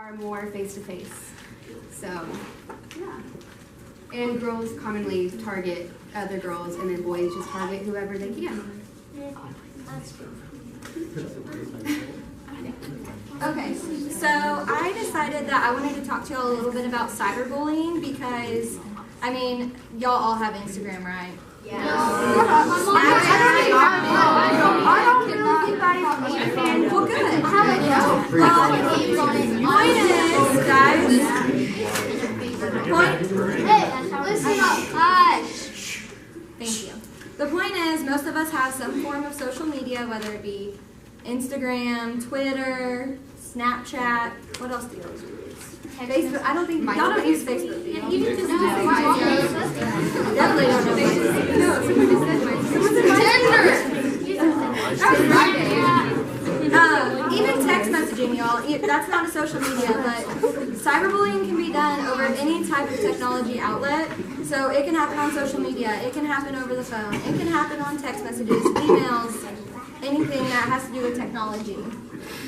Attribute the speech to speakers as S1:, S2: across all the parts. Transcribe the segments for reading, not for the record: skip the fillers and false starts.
S1: are more face-to-face. So, yeah. And girls commonly target other girls, and then boys just target whoever they can.
S2: Okay, so I decided that I wanted to talk to y'all a little bit about cyberbullying because, I mean, y'all all have Instagram, right?
S1: Yeah.
S2: Well, good. Thank you. The point is, most of us have some form of social media, whether it be Instagram, Twitter, Snapchat. What else do you guys use? Facebook. I don't think y'all don't use Facebook, do you? Even just definitely don't know even text messaging, y'all. That's not a social media, but cyberbullying can be done over any type of technology outlet. So it can happen on social media. It can happen over the phone. It can happen on text messages, emails, anything that has to do with technology.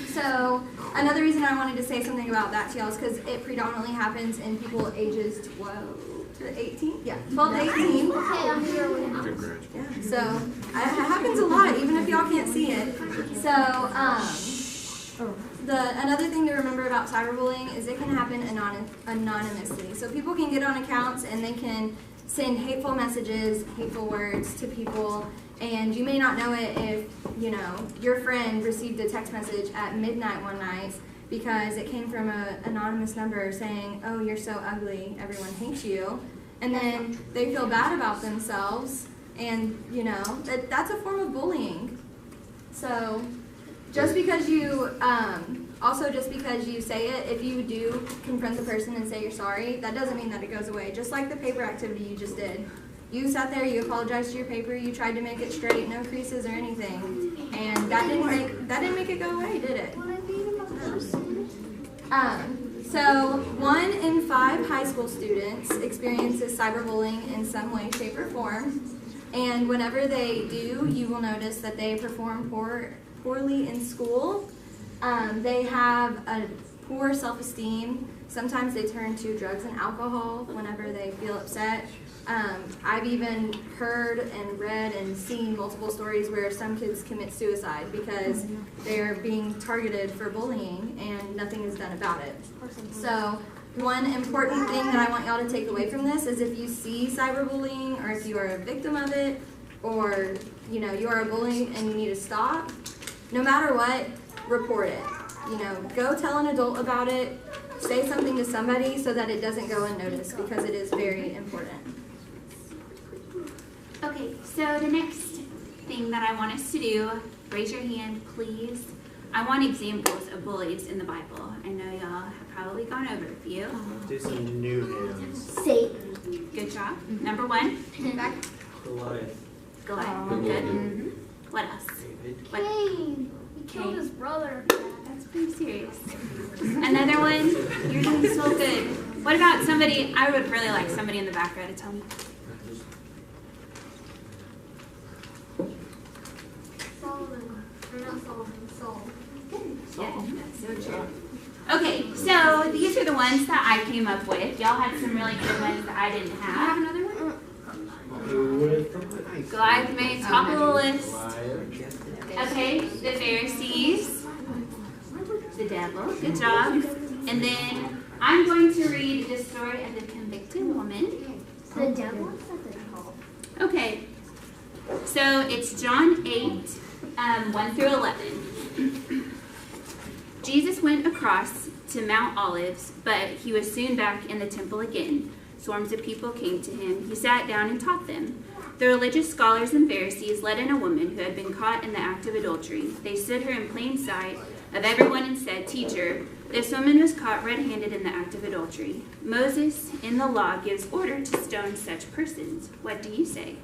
S2: So another reason I wanted to say something about that to y'all is because it predominantly happens in people ages 12 to 18. Yeah, 12 to 18. Yeah, so it happens a lot, even if y'all can't see it. So another thing to remember about cyberbullying is it can happen anonymously. So people can get on accounts and they can send hateful messages, hateful words to people, and you may not know it if, you know, your friend received a text message at midnight one night because it came from an anonymous number saying, oh, you're so ugly, everyone hates you, and then they feel bad about themselves, and, you know, that's a form of bullying. So just because you, just because you say it, if you do confront the person and say you're sorry, that doesn't mean that it goes away. Just like the paper activity you just did. You sat there, you apologized to your paper, you tried to make it straight, no creases or anything, and that didn't make it go away, did it? So 1 in 5 high school students experiences cyberbullying in some way, shape, or form, and whenever they do, you will notice that they perform poorly in school. They have a poor self-esteem. Sometimes they turn to drugs and alcohol whenever they feel upset. I've even heard and read and seen multiple stories where some kids commit suicide because they're being targeted for bullying and nothing is done about it. So one important thing that I want y'all to take away from this is if you see cyberbullying or if you are a victim of it or you know you are a bully and you need to stop, no matter what, report it. You know, go tell an adult about it, say something to somebody so that it doesn't go unnoticed because it is very important.
S3: Okay, so the next thing that I want us to do, raise your hand, please. I want examples of bullies in the Bible. I know y'all have probably gone over a few.
S4: Do some new hands.
S3: Satan. Good job. Number 1. Back.
S4: Goliath.
S3: Goliath. Good. What else?
S5: Cain. He killed his brother.
S3: That's pretty serious. Another one. You're doing so good. What about somebody, I would really like somebody in the back row to tell me.
S5: Saul.
S3: Yeah, that's so true. Okay, so these are the ones that I came up with. Y'all had some really good ones that I didn't have.
S1: I have another one?
S3: Goliath made top of the list. Okay, the Pharisees, the devil, good job. And then I'm going to read the story of the convicted woman.
S5: The devil?
S3: Okay, so it's John 8, 1 through 11. Jesus went across to Mount Olives, but he was soon back in the temple again. Swarms of people came to him. He sat down and taught them. The religious scholars and Pharisees led in a woman who had been caught in the act of adultery. They stood her in plain sight of everyone and said, "Teacher, this woman was caught red-handed in the act of adultery. Moses, in the law, gives order to stone such persons. What do you say?"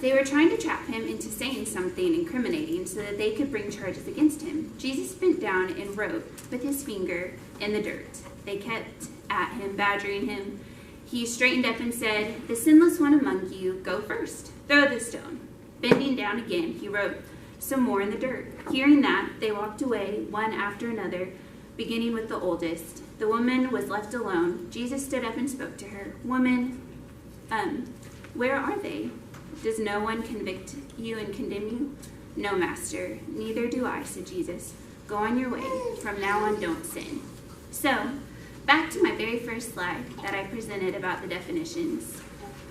S3: They were trying to trap him into saying something incriminating so that they could bring charges against him. Jesus bent down and wrote with his finger in the dirt. They kept at him, badgering him. He straightened up and said, "The sinless one among you, go first. Throw the stone." Bending down again, he wrote some more in the dirt. Hearing that, they walked away, one after another, beginning with the oldest. The woman was left alone. Jesus stood up and spoke to her. Woman, where are they? Does no one convict you and condemn you? No, Master, neither do I, said Jesus. Go on your way. From now on, don't sin. So, back to my very first slide that I presented about the definitions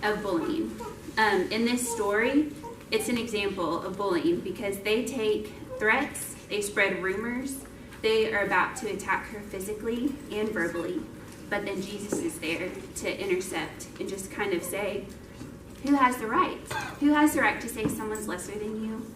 S3: of bullying. In this story, it's an example of bullying because they take threats, they spread rumors, they are about to attack her physically and verbally. But then Jesus is there to intercept and just kind of say, who has the right? Who has the right to say someone's lesser than you?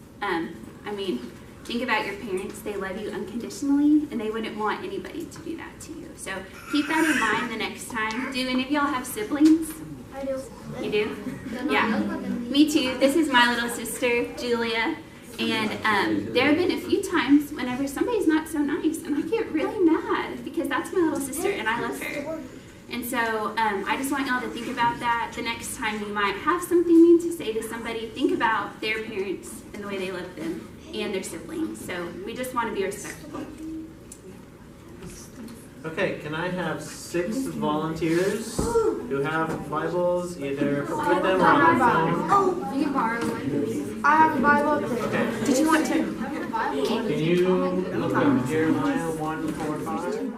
S3: Think about your parents. They love you unconditionally, and they wouldn't want anybody to do that to you. So keep that in mind the next time. Do any of y'all have siblings?
S5: I do.
S3: You do?
S5: They're not
S3: Yeah.
S5: young, but they're
S3: Me too. This is my little sister, Julia. And there have been a few times whenever somebody's not so nice, and I get really mad because that's my little sister, and I love her. And so I just want y'all to think about that. The next time you might have something mean to say to somebody, think about their parents and the way they love them and their siblings. So we just want to be respectful.
S4: Okay, can I have 6 volunteers who have Bibles either with them or on their phone?
S1: You can borrow one.
S6: I have a Bible too.
S4: Okay.
S3: Did you want to?
S4: Can you look up Jeremiah 1:4-5?